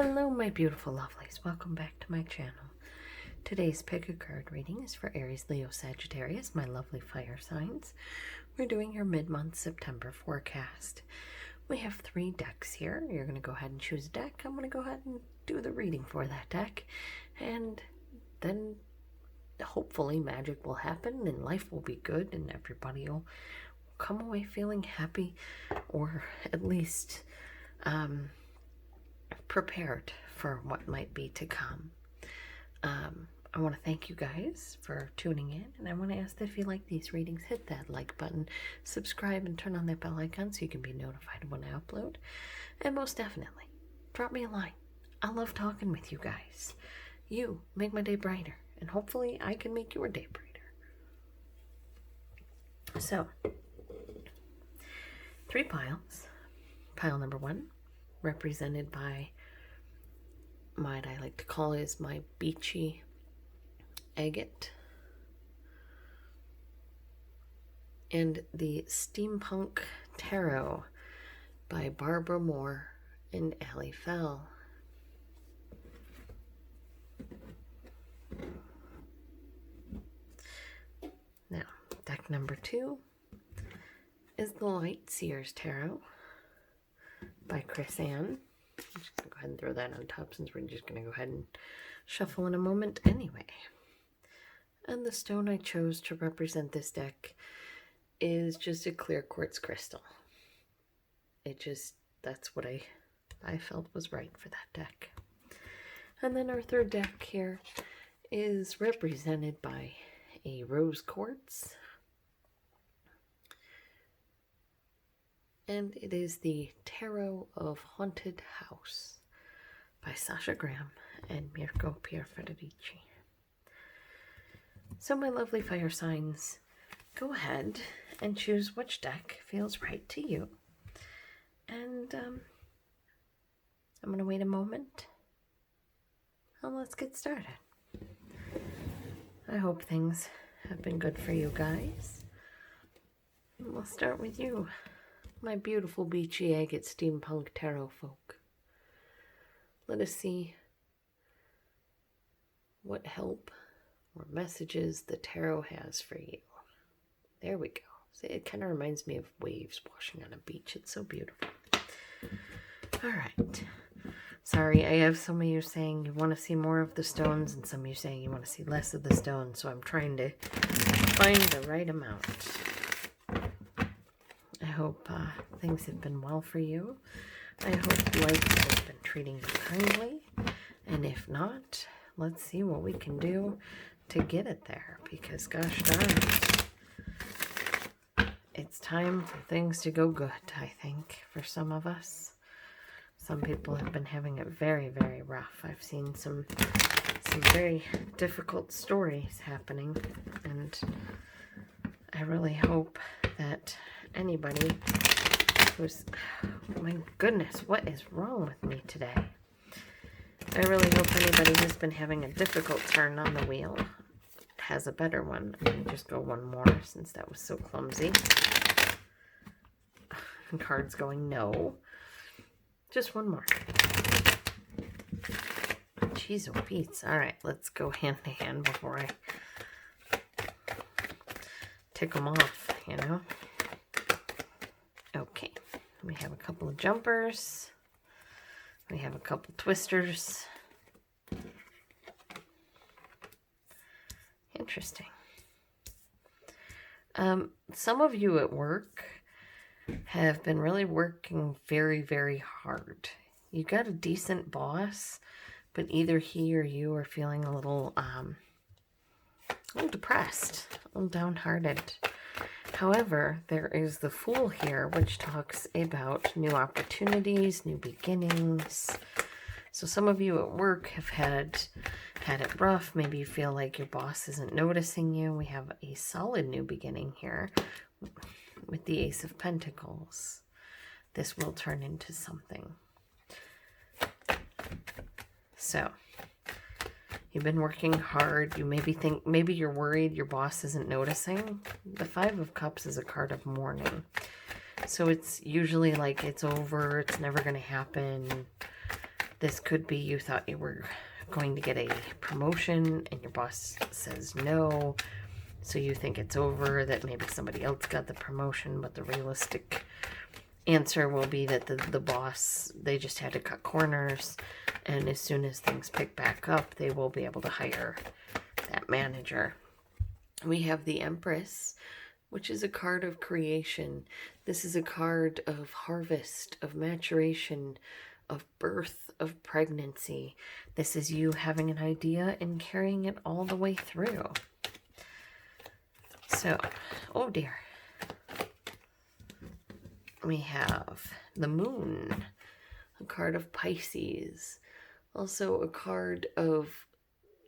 Hello, my beautiful lovelies. Welcome back to my channel. Today's pick a card reading is for Aries, Leo, Sagittarius, my lovely fire signs. We're doing your mid-month September forecast. We have 3 decks here. You're going to go ahead and choose a deck. I'm going to go ahead and do the reading for that deck. And then hopefully magic will happen and life will be good and everybody will come away feeling happy, or at least prepared for what might be to come. I want to thank you guys for tuning in, and I want to ask that if you like these readings, hit that like button, subscribe, and turn on that bell icon so you can be notified when I upload. And most definitely, drop me a line. I love talking with you guys. You make my day brighter, and hopefully I can make your day brighter. So, 3 piles. Pile number 1, represented by what I like to call is my Beachy Agate, and the Steampunk Tarot by Barbara Moore and Allie Fell. Now, deck number 2 is the Light Seer's Tarot by Chris Ann. I'm just going to go ahead and throw that on top since we're just going to go ahead and shuffle in a moment anyway. And the stone I chose to represent this deck is just a clear quartz crystal. That's what I felt was right for that deck. And then our third deck here is represented by a rose quartz. And it is the Tarot of Haunted House by Sasha and Mirco Pierfederici. So my lovely fire signs, go ahead and choose which deck feels right to you. And I'm going to wait a moment and let's get started. I hope things have been good for you guys. And we'll start with you, my beautiful Beachy Agate Steampunk Tarot folk. Let us see what help or messages the tarot has for you. There we go. See, it kind of reminds me of waves washing on a beach. It's so beautiful. All right. Sorry, I have some of you saying you want to see more of the stones and some of you saying you want to see less of the stones. So I'm trying to find the right amount. I hope things have been well for you. I hope life has been treating you kindly. And if not, let's see what we can do to get it there. Because gosh darn it, it's time for things to go good, I think, for some of us. Some people have been having it very, very rough. I've seen some very difficult stories happening. And I really hope that anybody who's, oh my goodness, what is wrong with me today? I really hope anybody who's been having a difficult turn on the wheel has a better one. I'm going to just go one more since that was so clumsy. Cards going no. Just one more. Jeez, oh Pete's. All right, let's go hand to hand before I tick them off, you know? Okay, we have a couple of jumpers. We have a couple twisters. Interesting. Some of you at work have been really working very, very hard. You got a decent boss, but either he or you are feeling a little depressed, a little downhearted. However, there is the Fool here, which talks about new opportunities, new beginnings. So some of you at work have had it rough. Maybe you feel like your boss isn't noticing you. We have a solid new beginning here with the Ace of Pentacles. This will turn into something. So you've been working hard. You maybe you're worried your boss isn't noticing. The 5 of Cups is a card of mourning. So it's usually like it's over, it's never going to happen. This could be you thought you were going to get a promotion and your boss says no. So you think it's over, that maybe somebody else got the promotion, but the realistic answer will be that the boss, they just had to cut corners, and as soon as things pick back up, they will be able to hire that manager. We have the Empress, which is a card of creation. This is a card of harvest, of maturation, of birth, of pregnancy. This is you having an idea and carrying it all the way through. So, oh dear. We have the Moon, a card of Pisces. Also a card of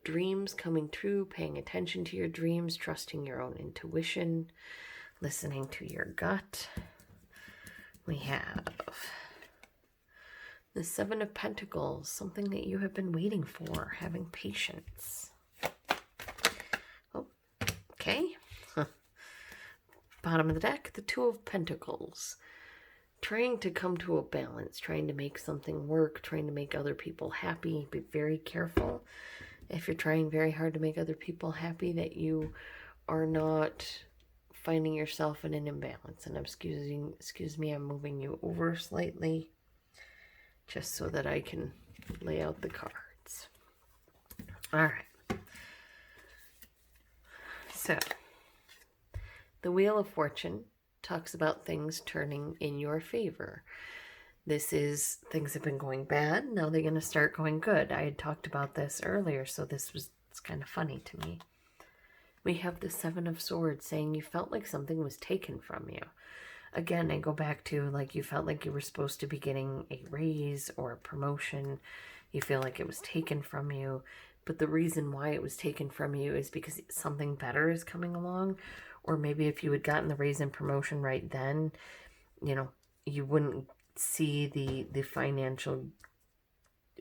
dreams coming true, paying attention to your dreams, trusting your own intuition, listening to your gut. We have the Seven of Pentacles, something that you have been waiting for, having patience. Oh, okay. Bottom of the deck, the Two of Pentacles. Trying to come to a balance, trying to make something work, trying to make other people happy. Be very careful if you're trying very hard to make other people happy that you are not finding yourself in an imbalance. And excuse me, I'm moving you over slightly just so that I can lay out the cards. All right. So, the Wheel of Fortune talks about things turning in your favor. This is, things have been going bad, now they're going to start going good. I had talked about this earlier, so it's kind of funny to me. We have the Seven of Swords saying you felt like something was taken from you. Again, I go back to, like, you felt like you were supposed to be getting a raise or a promotion. You feel like it was taken from you. But the reason why it was taken from you is because something better is coming along. Or maybe if you had gotten the raise and promotion right then, you know, you wouldn't see the financial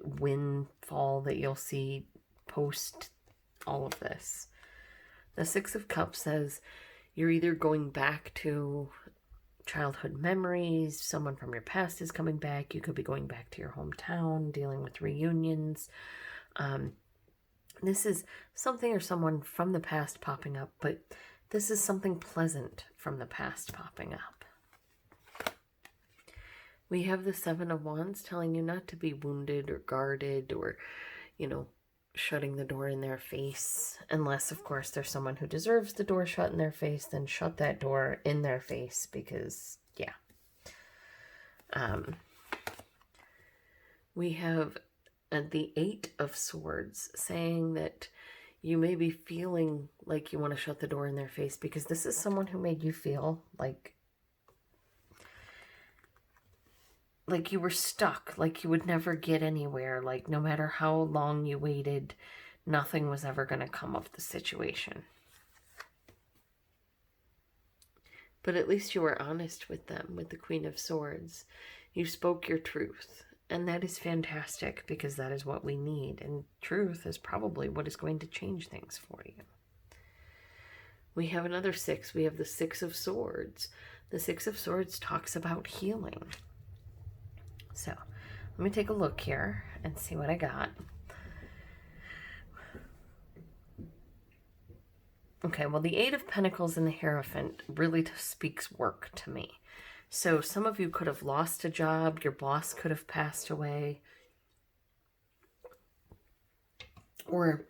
windfall that you'll see post all of this. The Six of Cups says you're either going back to childhood memories, someone from your past is coming back, you could be going back to your hometown, dealing with reunions. This is something or someone from the past popping up, but this is something pleasant from the past popping up. We have the Seven of Wands telling you not to be wounded or guarded or, you know, shutting the door in their face. Unless, of course, there's someone who deserves the door shut in their face, then shut that door in their face because, yeah. We have the Eight of Swords saying that you may be feeling like you want to shut the door in their face because this is someone who made you feel like you were stuck, like you would never get anywhere, like no matter how long you waited, nothing was ever going to come of the situation. But at least you were honest with them, with the Queen of Swords. You spoke your truth. And that is fantastic because that is what we need. And truth is probably what is going to change things for you. We have another six. We have the Six of Swords. The Six of Swords talks about healing. So let me take a look here and see what I got. Okay, well, the Eight of Pentacles and the Hierophant really speaks work to me. So some of you could have lost a job, your boss could have passed away, or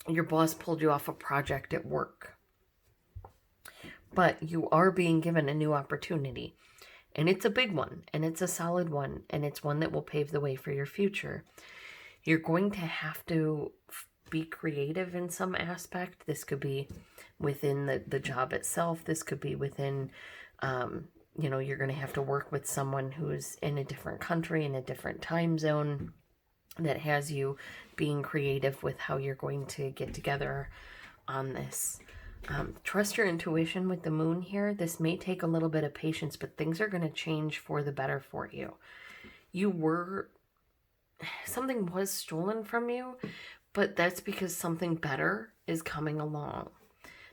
your boss pulled you off a project at work. But you are being given a new opportunity, and it's a big one, and it's a solid one, and it's one that will pave the way for your future. You're going to have to be creative in some aspect. This could be within the job itself. This could be within... you know, you're going to have to work with someone who's in a different country, in a different time zone, that has you being creative with how you're going to get together on this. Trust your intuition with the Moon here. This may take a little bit of patience, but things are going to change for the better for you. Something was stolen from you, but that's because something better is coming along.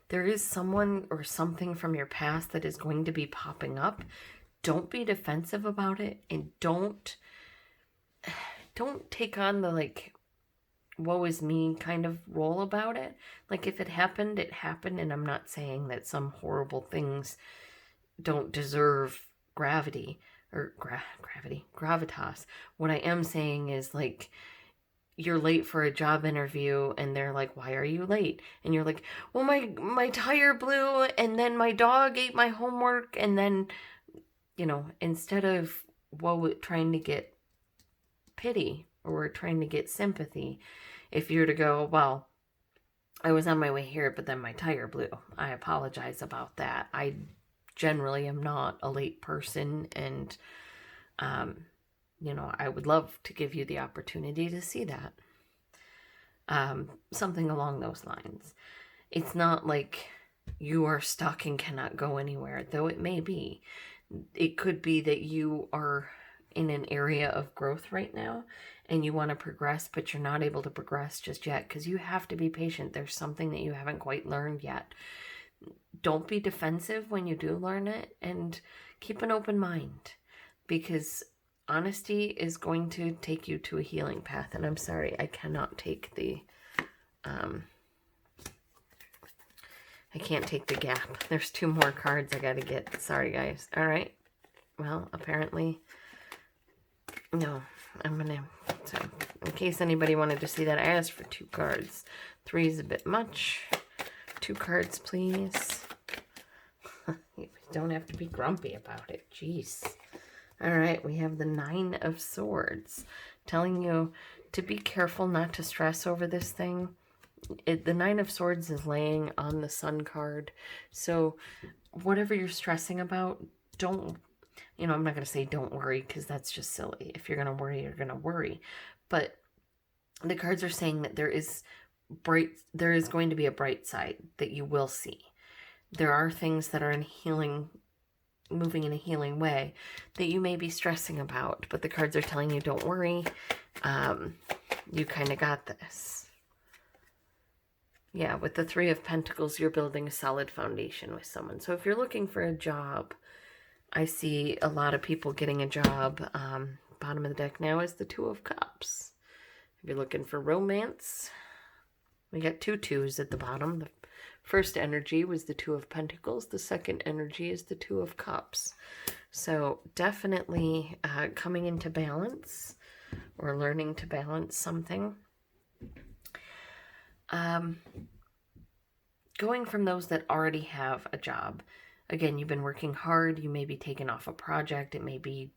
There is someone or something from your past that is going to be popping up. Don't be defensive about it, and don't don't take on the, like, woe is me kind of role about it. Like, if it happened, it happened, and I'm not saying that some horrible things don't deserve gravity, or gravitas. What I am saying is, like, you're late for a job interview and they're like, why are you late? And you're like, well, my tire blew, and then my dog ate my homework, and then, instead of trying to get pity or trying to get sympathy, if you're to go, well, I was on my way here, but then my tire blew. I apologize about that. I generally am not a late person, and I would love to give you the opportunity to see that. Something along those lines. It's not like you are stuck and cannot go anywhere, though it may be. It could be that you are in an area of growth right now and you want to progress, but you're not able to progress just yet because you have to be patient. There's something that you haven't quite learned yet. Don't be defensive when you do learn it, and keep an open mind, because honesty is going to take you to a healing path. And I'm sorry, I cannot take the I can't take the gap. There's 2 more cards I gotta get. Sorry, guys. All right. Well, apparently, no. So, in case anybody wanted to see that, I asked for 2 cards. 3 is a bit much. 2 cards, please. You don't have to be grumpy about it. Jeez. All right, we have the 9 of Swords, telling you to be careful not to stress over this thing. The 9 of Swords is laying on the Sun card. So whatever you're stressing about, don't, I'm not going to say don't worry, because that's just silly. If you're going to worry, you're going to worry. But the cards are saying that there is going to be a bright side that you will see. There are things that are moving in a healing way that you may be stressing about, but the cards are telling you don't worry. You kind of got this. Yeah, with the 3 of Pentacles, you're building a solid foundation with someone. So if you're looking for a job, I see a lot of people getting a job. Bottom of the deck now is the 2 of Cups. If you're looking for romance, we got 2 2s at the bottom. The first energy was the 2 of Pentacles. The second energy is the 2 of Cups. So definitely coming into balance, or learning to balance something. Going from those that already have a job. Again, you've been working hard. You may be taking off a project. It may be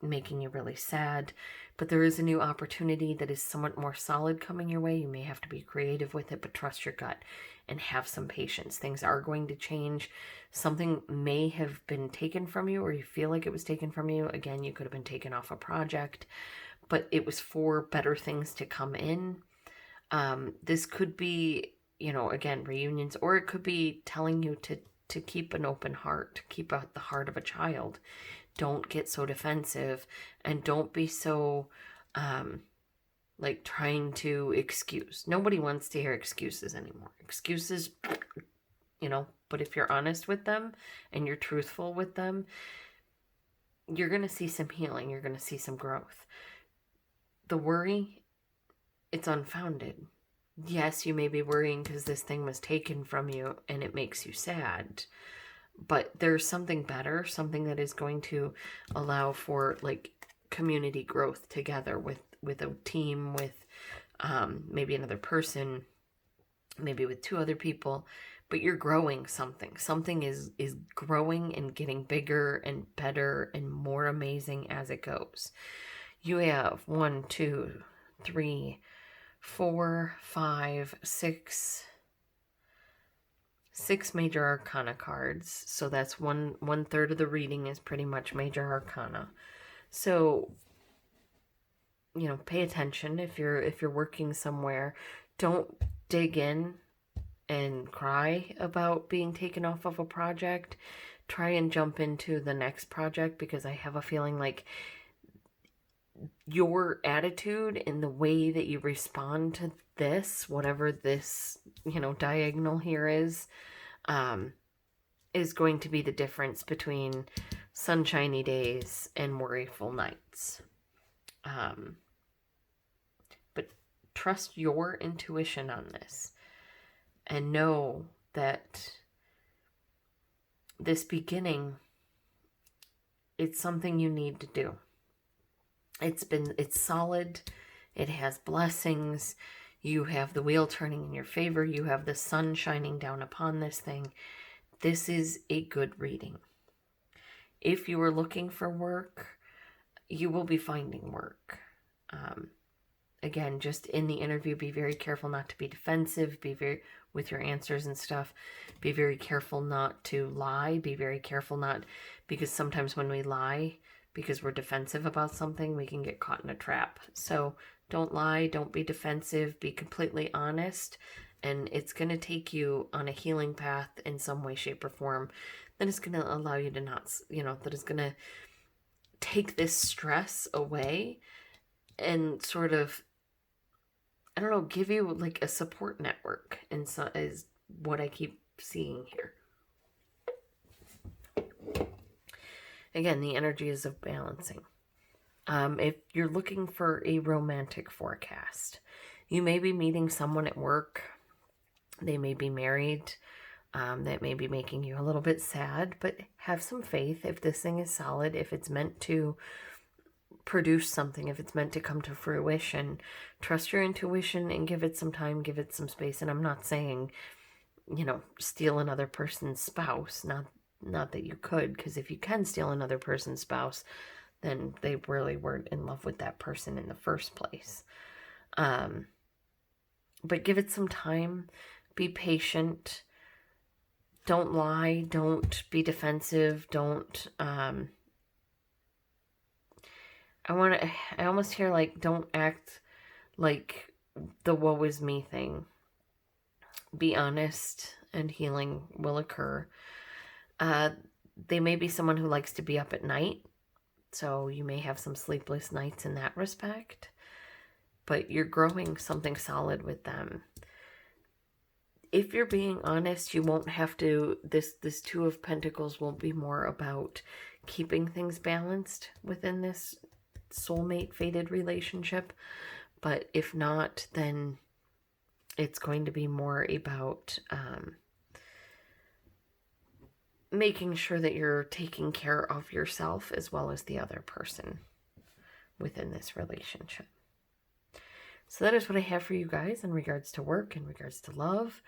making you really sad, but there is a new opportunity that is somewhat more solid coming your way. You may have to be creative with it, but trust your gut and have some patience. Things are going to change. Something may have been taken from you, or you feel like it was taken from you. Again, you could have been taken off a project, but it was for better things to come in. This could be, again, reunions, or it could be telling you to keep an open heart, keep out the heart of a child. Don't get so defensive, and don't be so, trying to excuse. Nobody wants to hear excuses anymore. Excuses, but if you're honest with them and you're truthful with them, you're going to see some healing. You're going to see some growth. The worry, it's unfounded. Yes, you may be worrying because this thing was taken from you and it makes you sad. But there's something better, something that is going to allow for community growth together with a team, with maybe another person, maybe with 2 other people. But you're growing something. Something is growing and getting bigger and better and more amazing as it goes. You have 1, 2, 3, 4, 5, 6 major arcana cards. So that's one third of the reading is pretty much major arcana. So, pay attention if you're working somewhere. Don't dig in and cry about being taken off of a project. Try and jump into the next project, because I have a feeling like your attitude and the way that you respond to this, whatever this, diagonal here is going to be the difference between sunshiny days and worryful nights. but trust your intuition on this. And know that this beginning, it's something you need to do. It's solid. It has blessings. You have the wheel turning in your favor. You have the sun shining down upon this thing. This is a good reading. If you are looking for work, you will be finding work. Again, just in the interview, be very careful not to be defensive. With your answers and stuff. Be very careful not to lie. Be very careful not, because sometimes when we lie, because we're defensive about something, we can get caught in a trap. So don't lie. Don't be defensive. Be completely honest. And it's going to take you on a healing path in some way, shape, or form. That is going to allow you to not, that is going to take this stress away and sort of, I don't know, give you like a support network, and so is what I keep seeing here. Again, the energy is of balancing. If you're looking for a romantic forecast, you may be meeting someone at work. They may be married. That may be making you a little bit sad, but have some faith. If this thing is solid, if it's meant to produce something, if it's meant to come to fruition, trust your intuition and give it some time, give it some space. And I'm not saying, steal another person's spouse. Not that you could, because if you can steal another person's spouse, then they really weren't in love with that person in the first place. But give it some time. Be patient. Don't lie. Don't be defensive. Don't, I almost hear like, don't act like the woe is me thing. Be honest and healing will occur. They may be someone who likes to be up at night. So you may have some sleepless nights in that respect. But you're growing something solid with them. If you're being honest, you won't have to, this Two of Pentacles won't be more about keeping things balanced within this soulmate fated relationship. But if not, then it's going to be more about making sure that you're taking care of yourself as well as the other person within this relationship. So that is what I have for you guys in regards to work, in regards to love.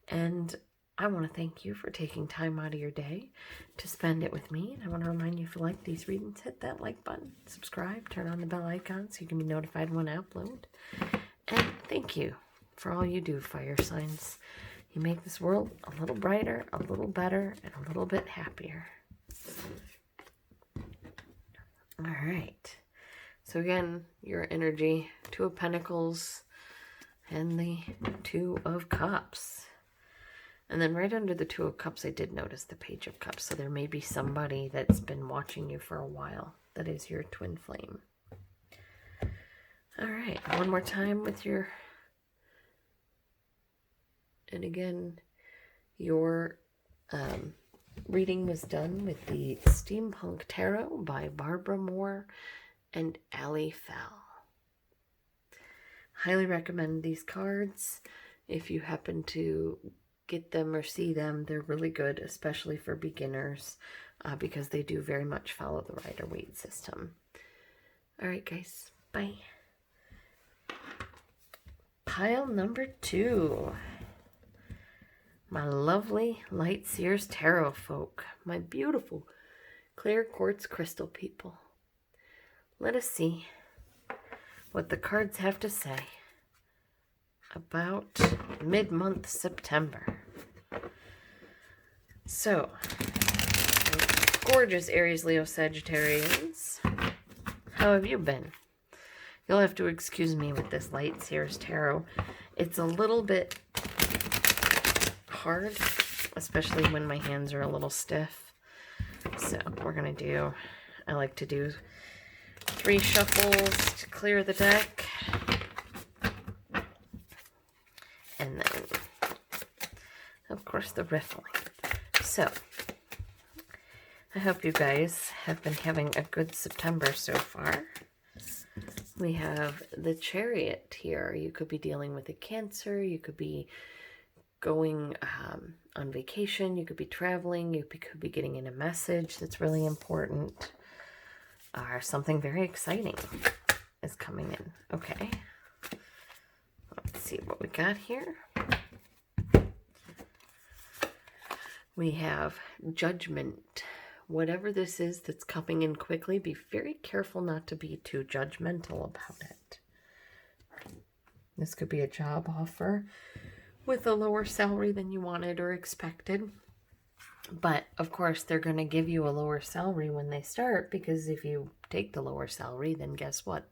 And I want to thank you for taking time out of your day to spend it with me. And I want to remind you, if you like these readings, hit that like button, subscribe, turn on the bell icon so you can be notified when I upload. And thank you for all you do, fire signs. You make this world a little brighter, a little better, and a little bit happier. All right. So again, your energy, Two of Pentacles and the Two of Cups. And then right under the Two of Cups, I did notice the Page of Cups. So there may be somebody that's been watching you for a while. That is your twin flame. All right. One more time with your... And again, your reading was done with the Steampunk Tarot by Barbara Moore and Ali Fell. Highly recommend these cards. If you happen to get them or see them, they're really good, especially for beginners, because they do very much follow the Rider-Waite system. All right, guys. Bye. Pile number 2. My lovely Light Seers Tarot folk. My beautiful clear quartz crystal people. Let us see what the cards have to say about mid-month September. So, gorgeous Aries, Leo, Sagittarians. How have you been? You'll have to excuse me with this Light Seers Tarot. It's a little bit hard, especially when my hands are a little stiff. So we're going to do, I like to do 3 shuffles to clear the deck. And then, of course, the riffling. So, I hope you guys have been having a good September so far. We have the Chariot here. You could be dealing with a Cancer. You could be going on vacation. You could be traveling. You could be getting in a message that's really important. Or something very exciting is coming in. Okay. Let's see what we got here. We have Judgment. Whatever this is that's coming in quickly, be very careful not to be too judgmental about it. This could be a job offer with a lower salary than you wanted or expected. But, of course, they're going to give you a lower salary when they start, because if you take the lower salary, then guess what?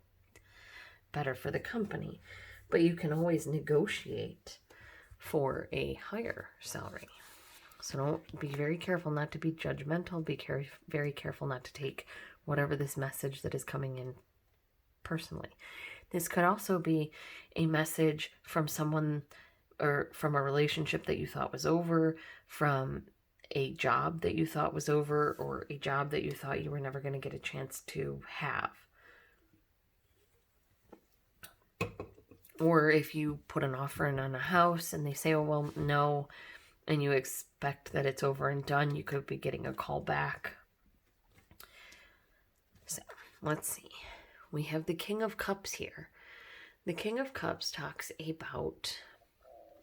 Better for the company. But you can always negotiate for a higher salary. So don't be very careful not to be judgmental. Be very careful not to take whatever this message that is coming in personally. This could also be a message from someone, or from a relationship that you thought was over, from a job that you thought was over, or a job that you thought you were never going to get a chance to have. Or if you put an offer in on a house and they say, oh, well, no, and you expect that it's over and done, you could be getting a call back. So, let's see. We have the King of Cups here. The King of Cups talks about,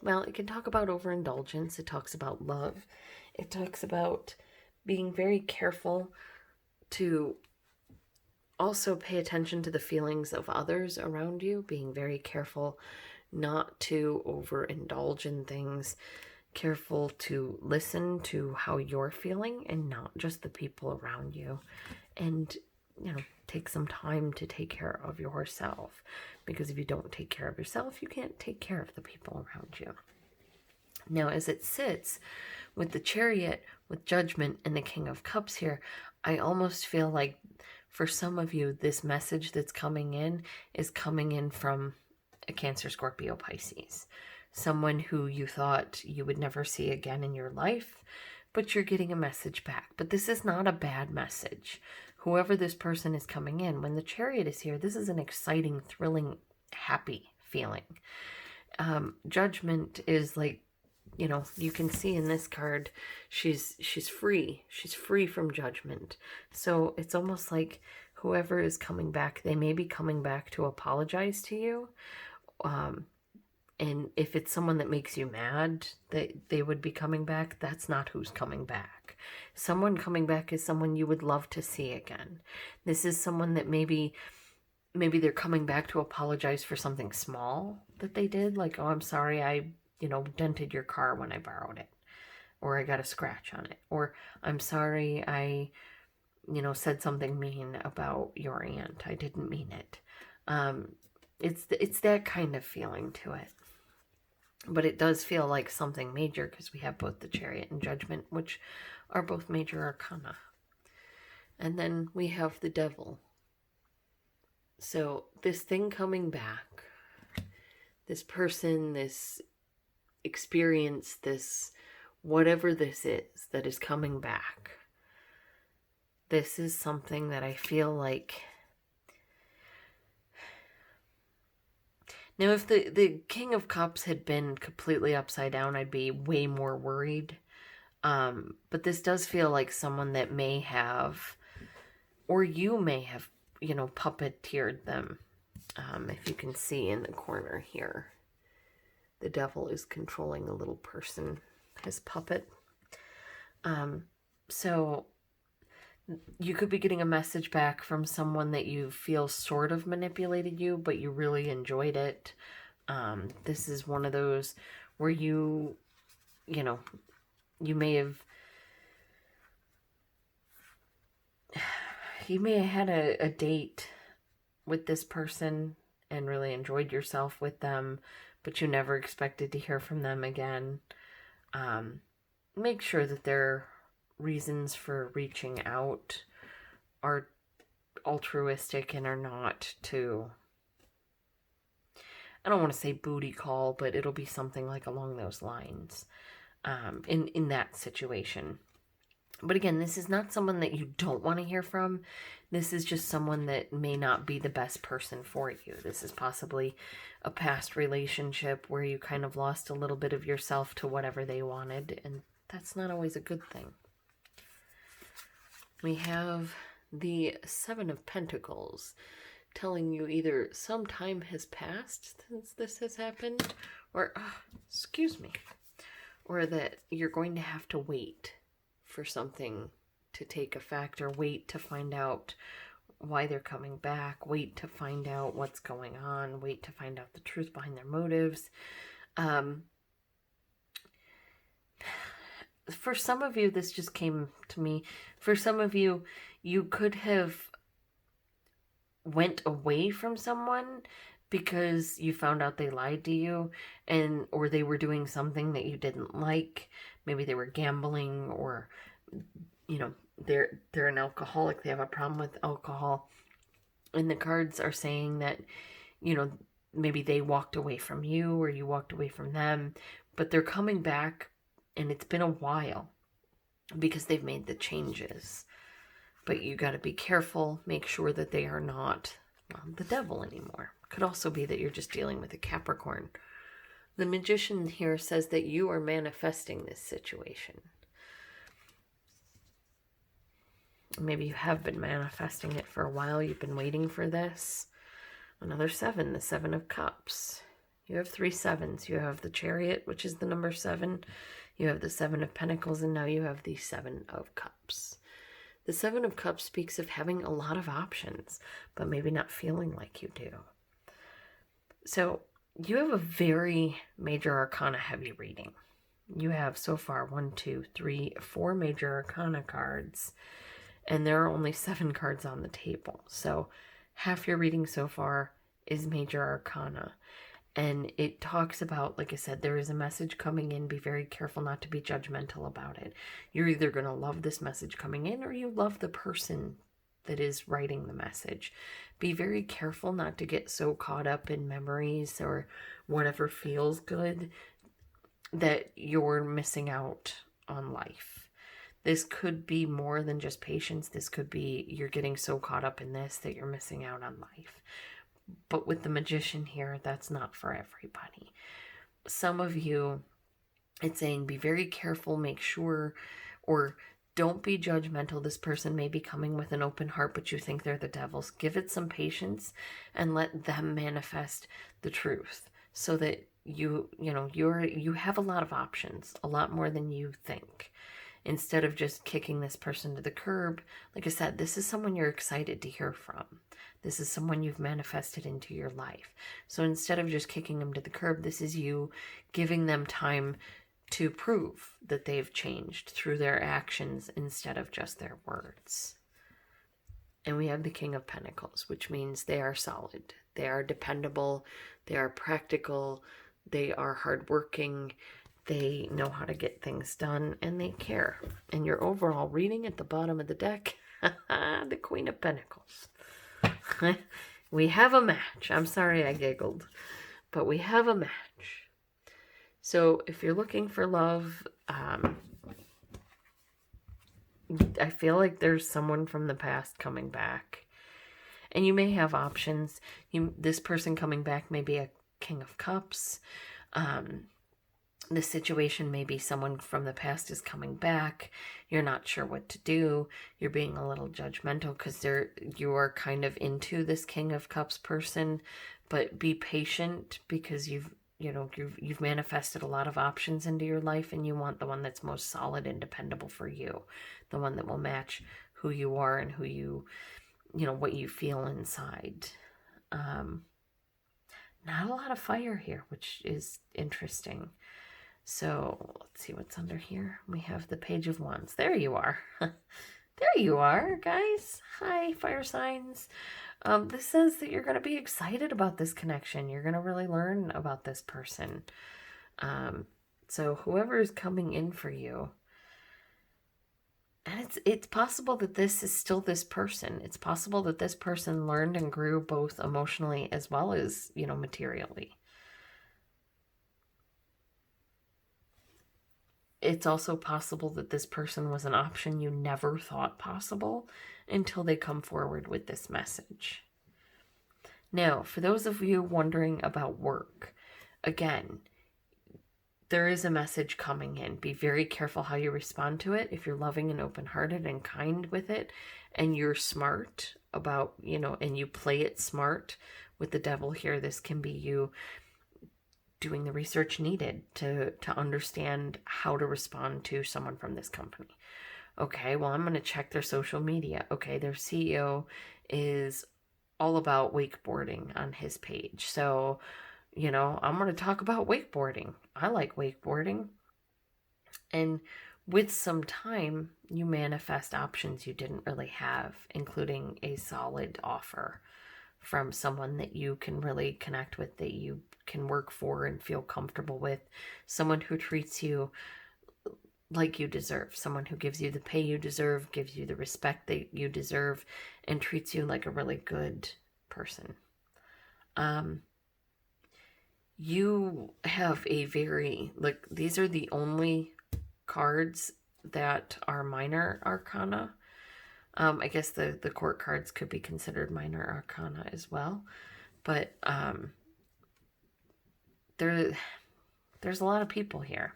well, it can talk about overindulgence. It talks about love. It talks about being very careful to also pay attention to the feelings of others around you. Being very careful not to overindulge in things. Careful to listen to how you're feeling and not just the people around you. And, you know, take some time to take care of yourself. Because if you don't take care of yourself, you can't take care of the people around you. Now, as it sits with the Chariot, with Judgment, and the King of Cups here, I almost feel like for some of you, this message that's coming in is coming in from a Cancer, Scorpio, Pisces. Someone who you thought you would never see again in your life, but you're getting a message back. But this is not a bad message. Whoever this person is coming in, when the Chariot is here, this is an exciting, thrilling, happy feeling. Judgment is like, you know, you can see in this card, she's free. She's free from judgment. So it's almost like whoever is coming back, they may be coming back to apologize to you. And if it's someone that makes you mad that they would be coming back, that's not who's coming back. Someone coming back is someone you would love to see again. This is someone that maybe they're coming back to apologize for something small that they did. Like, oh, I'm sorry, I, dented your car when I borrowed it. Or I got a scratch on it. Or I'm sorry, I, said something mean about your aunt. I didn't mean it. It's that kind of feeling to it. But it does feel like something major because we have both the Chariot and Judgment, which are both major arcana. And then we have the Devil. So this thing coming back, this person, this experience, this whatever this is that is coming back, this is something that I feel like... Now, if the King of Cups had been completely upside down, I'd be way more worried. But this does feel like someone that may have, or you may have, puppeteered them. If you can see in the corner here, the Devil is controlling a little person, his puppet. So you could be getting a message back from someone that you feel sort of manipulated you, but you really enjoyed it. This is one of those where you may have had a date with this person and really enjoyed yourself with them, but you never expected to hear from them again. Make sure that their reasons for reaching out are altruistic and are not to, I don't want to say booty call, but it'll be something like along those lines in that situation. But again, this is not someone that you don't want to hear from. This is just someone that may not be the best person for you. This is possibly a past relationship where you kind of lost a little bit of yourself to whatever they wanted, and that's not always a good thing. We have the Seven of Pentacles, telling you either some time has passed since this has happened, or, excuse me, or that you're going to have to wait for something to take effect, or wait to find out why they're coming back, wait to find out what's going on, wait to find out the truth behind their motives. For some of you, this just came to me. For some of you, you could have went away from someone because you found out they lied to you, or they were doing something that you didn't like. Maybe they were gambling, or they're an alcoholic. They have a problem with alcohol, and the cards are saying that maybe they walked away from you, or you walked away from them, but they're coming back, and it's been a while because they've made the changes. But you got to be careful. Make sure that they are not the devil anymore. Could also be that you're just dealing with a Capricorn. The Magician here says that you are manifesting this situation. Maybe you have been manifesting it for a while. You've been waiting for this. Another 7, the 7 of Cups. You have 3 sevens. You have the Chariot, which is the number 7. You have the 7 of Pentacles, and now you have the 7 of Cups. The 7 of Cups speaks of having a lot of options, but maybe not feeling like you do. So you have a very major arcana heavy reading. You have so far 1, 2, 3, 4 major arcana cards, and there are only 7 cards on the table. So half your reading so far is major arcana. And it talks about, like I said, there is a message coming in. Be very careful not to be judgmental about it. You're either going to love this message coming in, or you love the person that is writing the message. Be very careful not to get so caught up in memories or whatever feels good that you're missing out on life. This could be more than just patience. This could be you're getting so caught up in this that you're missing out on life. But with the Magician here, that's not for everybody. Some of you, it's saying be very careful, make sure, or don't be judgmental. This person may be coming with an open heart, but you think they're the devils. Give it some patience and let them manifest the truth, so that you have a lot of options, a lot more than you think. Instead of just kicking this person to the curb, like I said, this is someone you're excited to hear from. This is someone you've manifested into your life. So instead of just kicking them to the curb, this is you giving them time to prove that they've changed through their actions instead of just their words. And we have the King of Pentacles, which means they are solid. They are dependable. They are practical. They are hardworking. They know how to get things done, and they care. And your overall reading at the bottom of the deck, the Queen of Pentacles. We have a match. I'm sorry I giggled, but we have a match. So if you're looking for love, I feel like there's someone from the past coming back. And you may have options. This person coming back may be a King of Cups. The situation may be someone from the past is coming back. You're not sure what to do. You're being a little judgmental because you are kind of into this King of Cups person. But be patient, because you've manifested a lot of options into your life, and you want the one that's most solid and dependable for you. The one that will match who you are and who what you feel inside. Not a lot of fire here, which is interesting. So let's see what's under here. We have the Page of Wands. There you are. There you are, guys. Hi, fire signs. This says that you're going to be excited about this connection. You're going to really learn about this person. So whoever is coming in for you, and it's possible that this is still this person. It's possible that this person learned and grew both emotionally as well as, materially. it's also possible that this person was an option you never thought possible until they come forward with this message. Now, for those of you wondering about work, again, there is a message coming in. Be very careful how you respond to it. If you're loving and open-hearted and kind with it, and you're smart about, and you play it smart with the devil here, this can be you doing the research needed to understand how to respond to someone from this company. Okay, well, I'm going to check their social media. Okay, their CEO is all about wakeboarding on his page. So, I'm going to talk about wakeboarding. I like wakeboarding. And with some time, you manifest options you didn't really have, including a solid offer from someone that you can really connect with, that you can work for and feel comfortable with, someone who treats you like you deserve, someone who gives you the pay you deserve, gives you the respect that you deserve, and treats you like a really good person. You have a very, these are the only cards that are minor arcana. I guess the court cards could be considered minor arcana as well. But there's a lot of people here.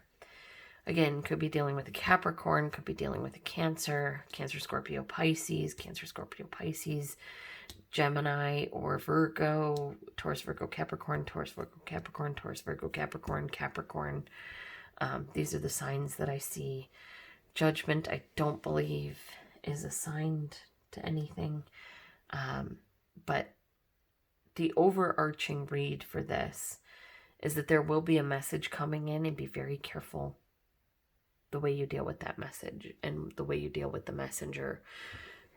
Again, could be dealing with a Capricorn, could be dealing with a Cancer, Scorpio, Pisces, Gemini, or Virgo, Taurus, Virgo, Capricorn, Taurus, Virgo, Capricorn, Taurus, Virgo, Capricorn, Capricorn. These are the signs that I see. Judgment, I don't believe, is assigned to anything. But the overarching read for this is that there will be a message coming in, and be very careful the way you deal with that message and the way you deal with the messenger,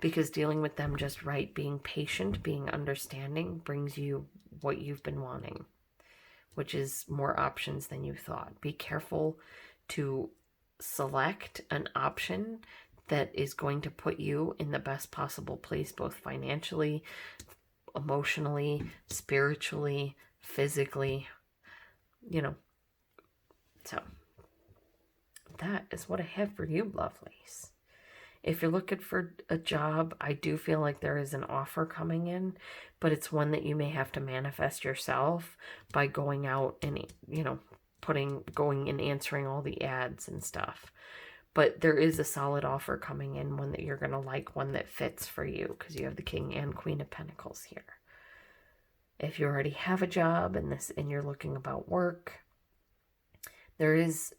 because dealing with them just right, being patient, being understanding, brings you what you've been wanting, which is more options than you thought. Be careful to select an option that is going to put you in the best possible place, both financially, emotionally, spiritually, physically, So that is what I have for you, lovelies. If you're looking for a job, I do feel like there is an offer coming in, but it's one that you may have to manifest yourself by going out and, going and answering all the ads and stuff. But there is a solid offer coming in, one that you're going to like, one that fits for you, because you have the King and Queen of Pentacles here. If you already have a job and you're looking about work, there is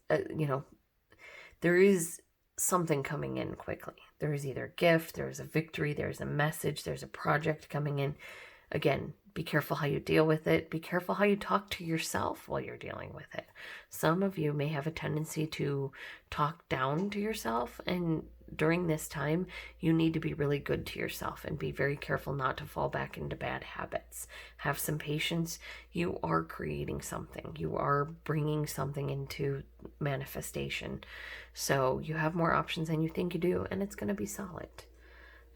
something coming in quickly. There is either a gift, there's a victory, there's a message, there's a project coming in. Again, be careful how you deal with it. Be careful how you talk to yourself while you're dealing with it. Some of you may have a tendency to talk down to yourself, and during this time, you need to be really good to yourself and be very careful not to fall back into bad habits. Have some patience. You are creating something. You are bringing something into manifestation. So you have more options than you think you do, and it's going to be solid.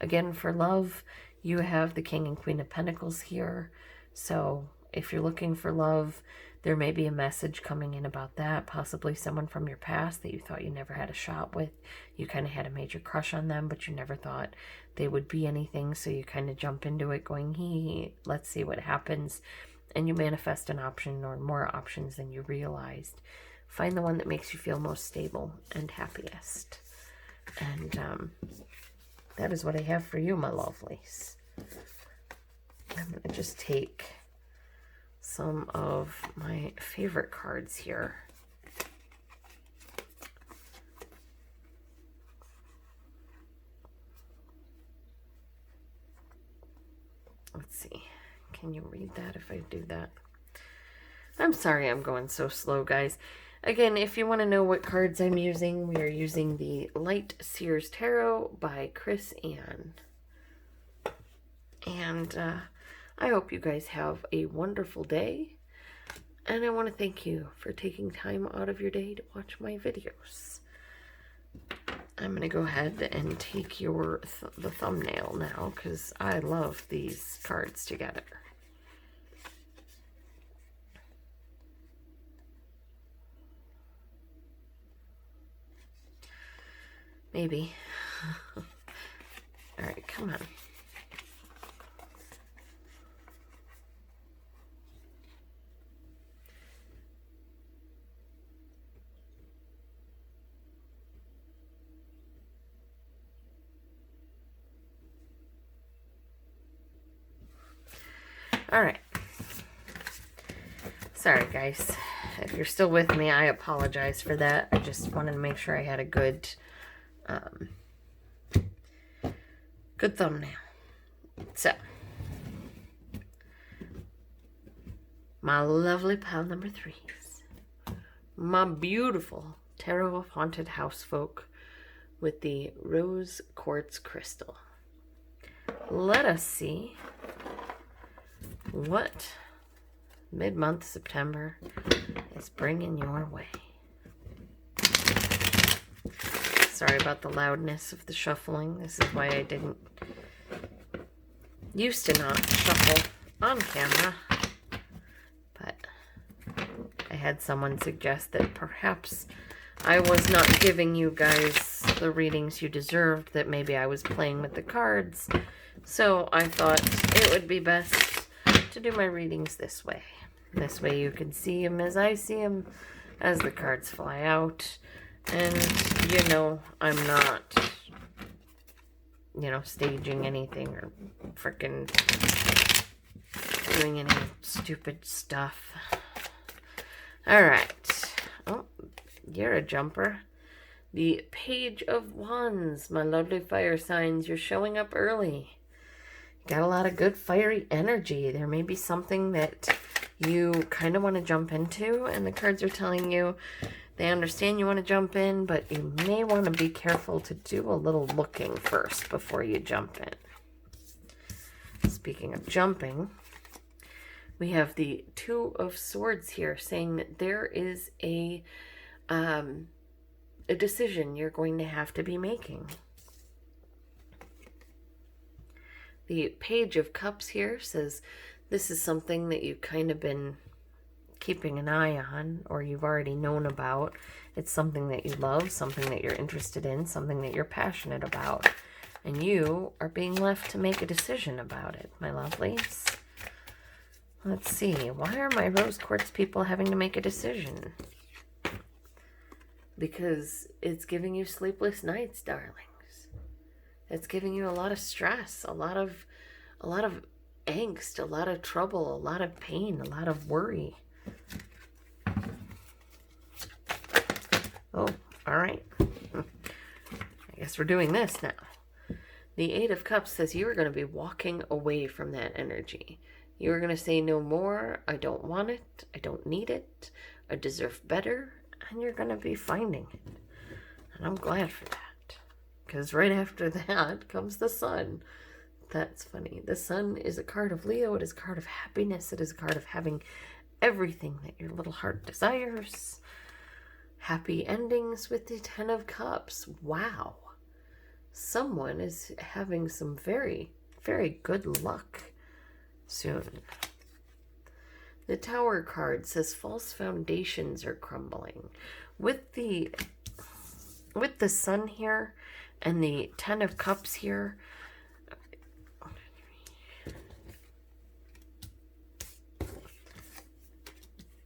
Again, for love, you have the King and Queen of Pentacles here. So if you're looking for love, there may be a message coming in about that. Possibly someone from your past that you thought you never had a shot with. You kind of had a major crush on them, but you never thought they would be anything. So you kind of jump into it going, let's see what happens. And you manifest an option or more options than you realized. Find the one that makes you feel most stable and happiest. And that is what I have for you, my lovelies. I'm going to just take some of my favorite cards here. Let's see. Can you read that if I do that? I'm sorry I'm going so slow, guys. Again, if you want to know what cards I'm using, we are using the Light Seers Tarot by Chris Ann. And I hope you guys have a wonderful day. And I want to thank you for taking time out of your day to watch my videos. I'm going to go ahead and take the thumbnail now, because I love these cards together. Maybe. Alright, come on. Alright. Sorry, guys. If you're still with me, I apologize for that. I just wanted to make sure I had a good, good thumbnail. So, my lovely pile number 3s. My beautiful Tarot of Haunted House folk with the Rose Quartz Crystal. Let us see what mid-month September is bringing your way. Sorry about the loudness of the shuffling. This is why I didn't used to not shuffle on camera. But I had someone suggest that perhaps I was not giving you guys the readings you deserved, that maybe I was playing with the cards. So I thought it would be best to do my readings this way. This way you can see them as I see them, as the cards fly out. And, you know, I'm not, you know, staging anything or frickin' doing any stupid stuff. Alright. Oh, you're a jumper. The Page of Wands, my lovely fire signs. You're showing up early. Got a lot of good fiery energy. There may be something that you kind of want to jump into, and the cards are telling you they understand you want to jump in, but you may want to be careful to do a little looking first before you jump in. Speaking of jumping, we have the Two of Swords here, saying that there is a decision you're going to have to be making. The Page of Cups here says this is something that you've kind of been keeping an eye on, or you've already known about. It's something that you love, something that you're interested in, something that you're passionate about. And you are being left to make a decision about it, my lovelies. Let's see. Why are my rose quartz people having to make a decision? Because it's giving you sleepless nights, darlings. It's giving you a lot of stress, a lot of angst, a lot of trouble, a lot of pain, a lot of worry. Oh, all right. I guess we're doing this now. The Eight of Cups says you are going to be walking away from that energy. You are going to say no more. I don't want it. I don't need it. I deserve better. And you're going to be finding it. And I'm glad for that. Because right after that comes the Sun. That's funny. The Sun is a card of Leo. It is a card of happiness. It is a card of having everything that your little heart desires. Happy endings with the Ten of Cups. Wow. Someone is having some very, very good luck soon. The Tower card says false foundations are crumbling. With the Sun here and the Ten of Cups here,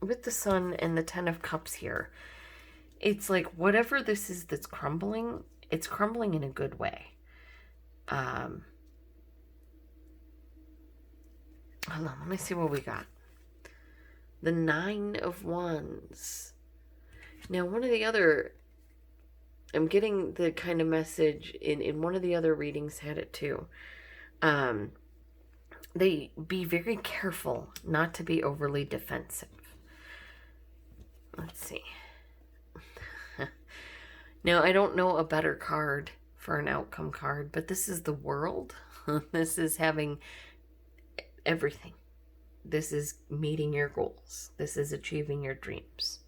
with the Sun and the Ten of Cups here, it's like whatever this is that's crumbling, it's crumbling in a good way. Hold on, let me see what we got. The Nine of Wands. Now, one of the other, I'm getting the kind of message in one of the other readings had it too. They be very careful not to be overly defensive. Let's see. Now, I don't know a better card for an outcome card, but this is the World. This is having everything. This is meeting your goals. This is achieving your dreams.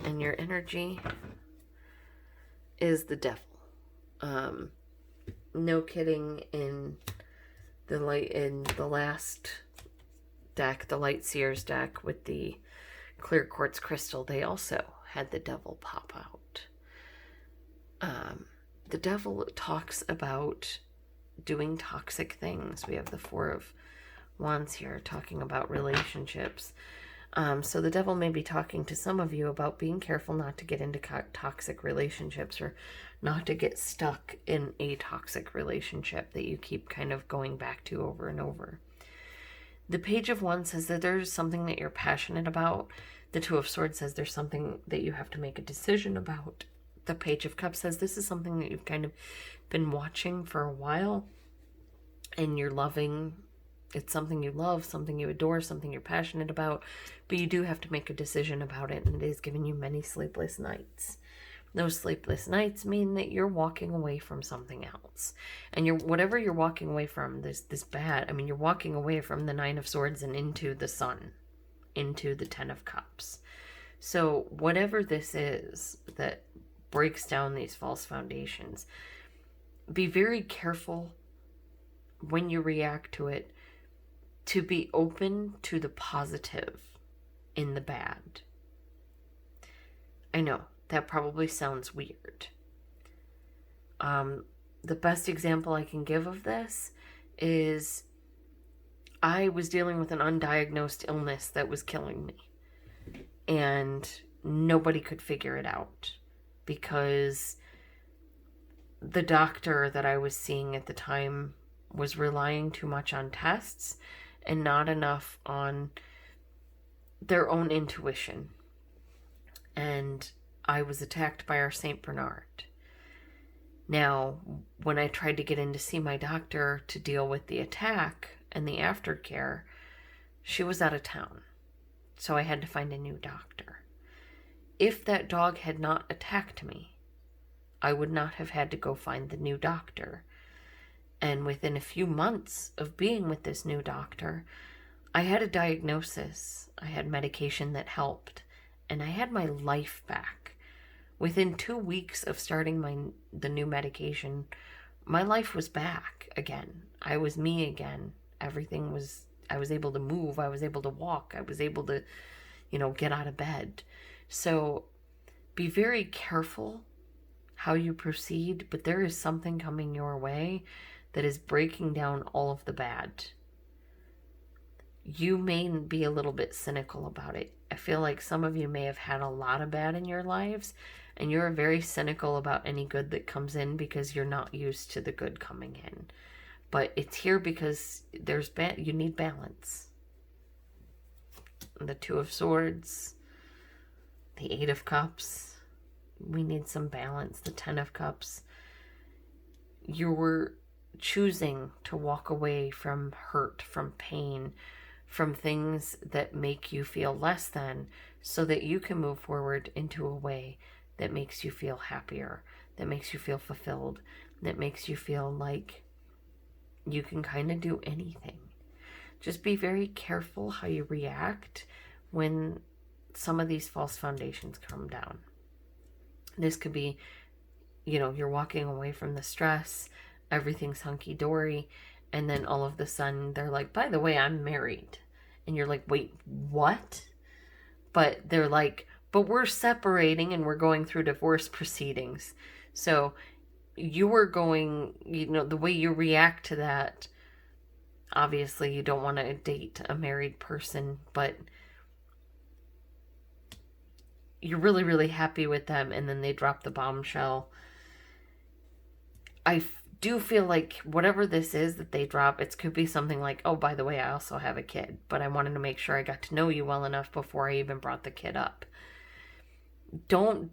And your energy is the Devil. No kidding, in the last deck, the Light Seers deck with the clear quartz crystal, they also had the Devil pop out. The devil talks about doing toxic things. We have the Four of Wands here talking about relationships. So the devil may be talking to some of you about being careful not to get into toxic relationships, or not to get stuck in a toxic relationship that you keep kind of going back to over and over. The Page of Wands says that there's something that you're passionate about. The Two of Swords says there's something that you have to make a decision about. The Page of Cups says this is something that you've kind of been watching for a while, and you're loving. It's something you love, something you adore, something you're passionate about, but you do have to make a decision about it, and it is giving you many sleepless nights. Those sleepless nights mean that you're walking away from something else. And whatever you're walking away from, this bad, you're walking away from the Nine of Swords and into the Sun, into the Ten of Cups. So whatever this is that breaks down these false foundations, be very careful when you react to it to be open to the positive in the bad. I know, that probably sounds weird. The best example I can give of this is I was dealing with an undiagnosed illness that was killing me. And nobody could figure it out because the doctor that I was seeing at the time was relying too much on tests and not enough on their own intuition. And I was attacked by our Saint Bernard. Now, when I tried to get in to see my doctor to deal with the attack and the aftercare, she was out of town. So I had to find a new doctor. If that dog had not attacked me, I would not have had to go find the new doctor. And within a few months of being with this new doctor, I had a diagnosis. I had medication that helped. And I had my life back. Within 2 weeks of starting the new medication, my life was back again. I was me again. I was able to move. I was able to walk. I was able to, get out of bed. So be very careful how you proceed, but there is something coming your way that is breaking down all of the bad. You may be a little bit cynical about it. I feel like some of you may have had a lot of bad in your lives, and you're very cynical about any good that comes in because you're not used to the good coming in. But it's here because you need balance. The Two of Swords, the Eight of Cups, we need some balance. The Ten of Cups, you're choosing to walk away from hurt, from pain, from things that make you feel less than, so that you can move forward into a way that makes you feel happier, that makes you feel fulfilled, that makes you feel like you can kind of do anything. Just be very careful how you react when some of these false foundations come down. This could be, you're walking away from the stress, everything's hunky-dory, and then all of a sudden they're like, by the way, I'm married. And you're like, wait, what? But they're like, but we're separating and we're going through divorce proceedings. So you are going, the way you react to that, obviously you don't want to date a married person, but you're really, really happy with them, and then they drop the bombshell. I do feel like whatever this is that they drop, it could be something like, oh, by the way, I also have a kid, but I wanted to make sure I got to know you well enough before I even brought the kid up. Don't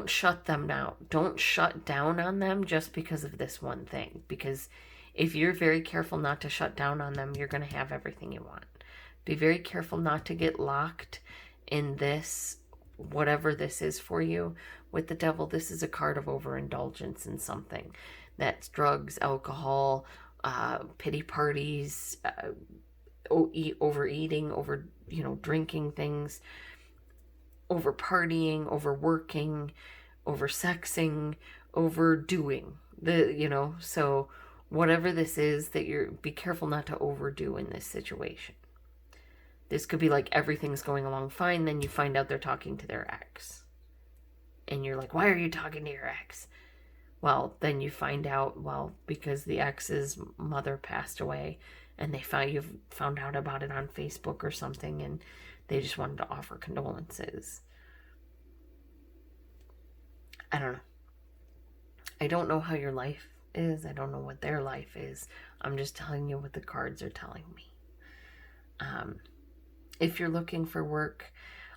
shut them down. Don't shut down on them just because of this one thing. Because if you're very careful not to shut down on them, you're going to have everything you want. Be very careful not to get locked in this, whatever this is for you. With the devil, this is a card of overindulgence in something. That's drugs, alcohol, pity parties, overeating, drinking things, over partying, overworking, over sexing, overdoing. So whatever this is that be careful not to overdo in this situation. This could be like everything's going along fine, then you find out they're talking to their ex. and you're like, why are you talking to your ex? Well, then you find out, well, because the ex's mother passed away, and you've found out about it on Facebook or something, and they just wanted to offer condolences. I don't know. I don't know how your life is. I don't know what their life is. I'm just telling you what the cards are telling me. If you're looking for work,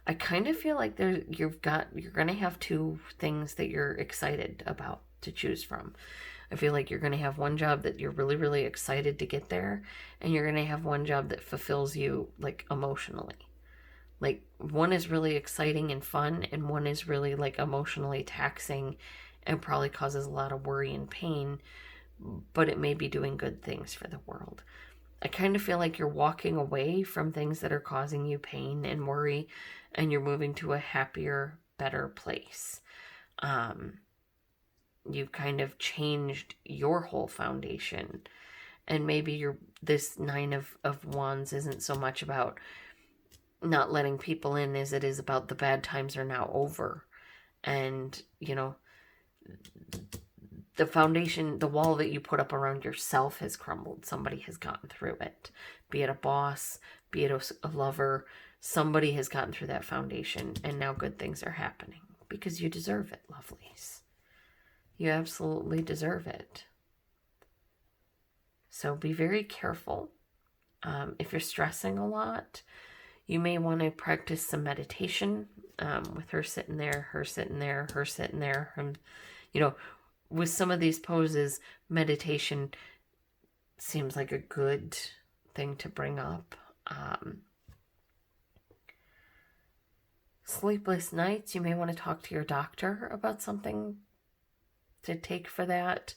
I kind of feel like you're going to have two things that you're excited about to choose from. I feel like you're going to have one job that you're really, really excited to get there, and you're going to have one job that fulfills you, like, emotionally. Like, one is really exciting and fun, and one is really, like, emotionally taxing and probably causes a lot of worry and pain, but it may be doing good things for the world. I kind of feel like you're walking away from things that are causing you pain and worry, and you're moving to a happier, better place. You've kind of changed your whole foundation. And maybe this Nine of Wands isn't so much about not letting people in as it is about the bad times are now over. And, you know, the foundation, the wall that you put up around yourself has crumbled. Somebody has gotten through it. Be it a boss, be it a lover, somebody has gotten through that foundation, and now good things are happening because you deserve it, lovelies. You absolutely deserve it. So be very careful. If you're stressing a lot, you may want to practice some meditation with her sitting there, her sitting there, her sitting there. And, you know, with some of these poses, meditation seems like a good thing to bring up. Sleepless nights, you may want to talk to your doctor about something to take for that.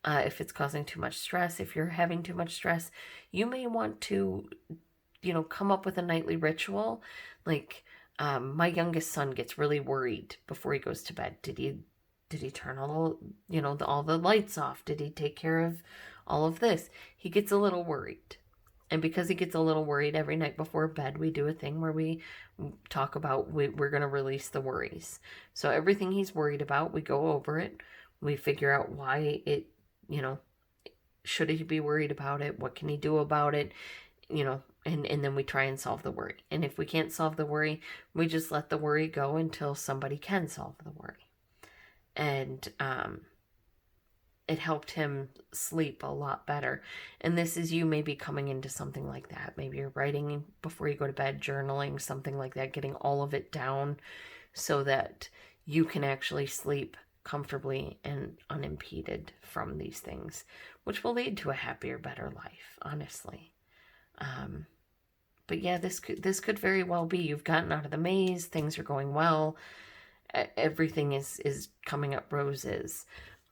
If it's causing too much stress, if you're having too much stress, you may want to, you know, come up with a nightly ritual. Like, my youngest son gets really worried before he goes to bed. Did he turn all the lights off? Did he take care of all of this? He gets a little worried. And because he gets a little worried every night before bed, we do a thing where we talk about, we're going to release the worries. So everything he's worried about, we go over it. We figure out why it, you know, should he be worried about it? What can he do about it? You know, and then we try and solve the worry. And if we can't solve the worry, we just let the worry go until somebody can solve the worry. And it helped him sleep a lot better. And this is you maybe coming into something like that. Maybe you're writing before you go to bed, journaling, something like that, getting all of it down so that you can actually sleep comfortably and unimpeded from these things, which will lead to a happier, better life, honestly. But yeah, this could very well be you've gotten out of the maze, things are going well, everything is coming up roses.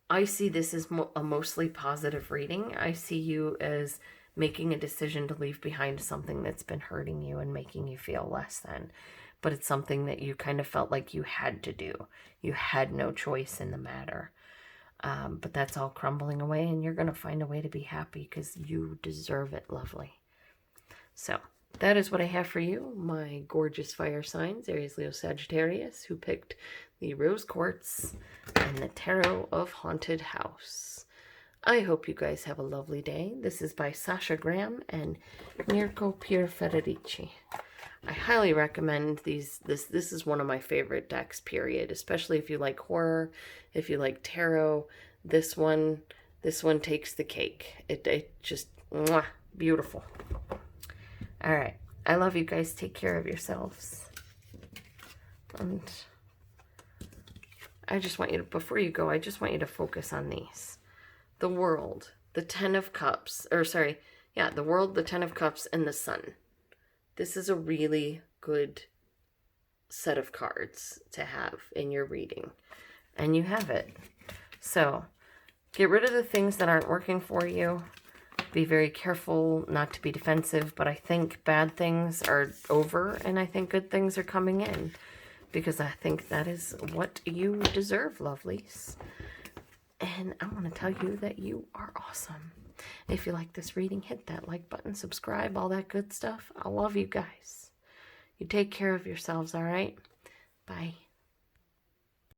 I see this as a mostly positive reading. I see you as making a decision to leave behind something that's been hurting you and making you feel less than. But it's something that you kind of felt like you had to do. You had no choice in the matter. But that's all crumbling away, and you're going to find a way to be happy because you deserve it, lovely. So that is what I have for you, my gorgeous fire signs, Aries, Leo, Sagittarius, who picked the Rose Quartz and the Tarot of Haunted House. I hope you guys have a lovely day. This is by Sasha Graham and Mirco Pierfederici. I highly recommend these. This is one of my favorite decks, period, especially if you like horror, if you like tarot. This one takes the cake. It just, mwah, beautiful. All right. I love you guys. Take care of yourselves. And I just want you to, before you go, I just want you to focus on these. The World, the Ten of Cups, the World, the Ten of Cups, and the Sun. This is a really good set of cards to have in your reading. And you have it. So, get rid of the things that aren't working for you. Be very careful not to be defensive, but I think bad things are over, and I think good things are coming in. Because I think that is what you deserve, lovelies. And I want to tell you that you are awesome. If you like this reading, hit that like button, subscribe, all that good stuff. I love you guys. You take care of yourselves, all right? Bye.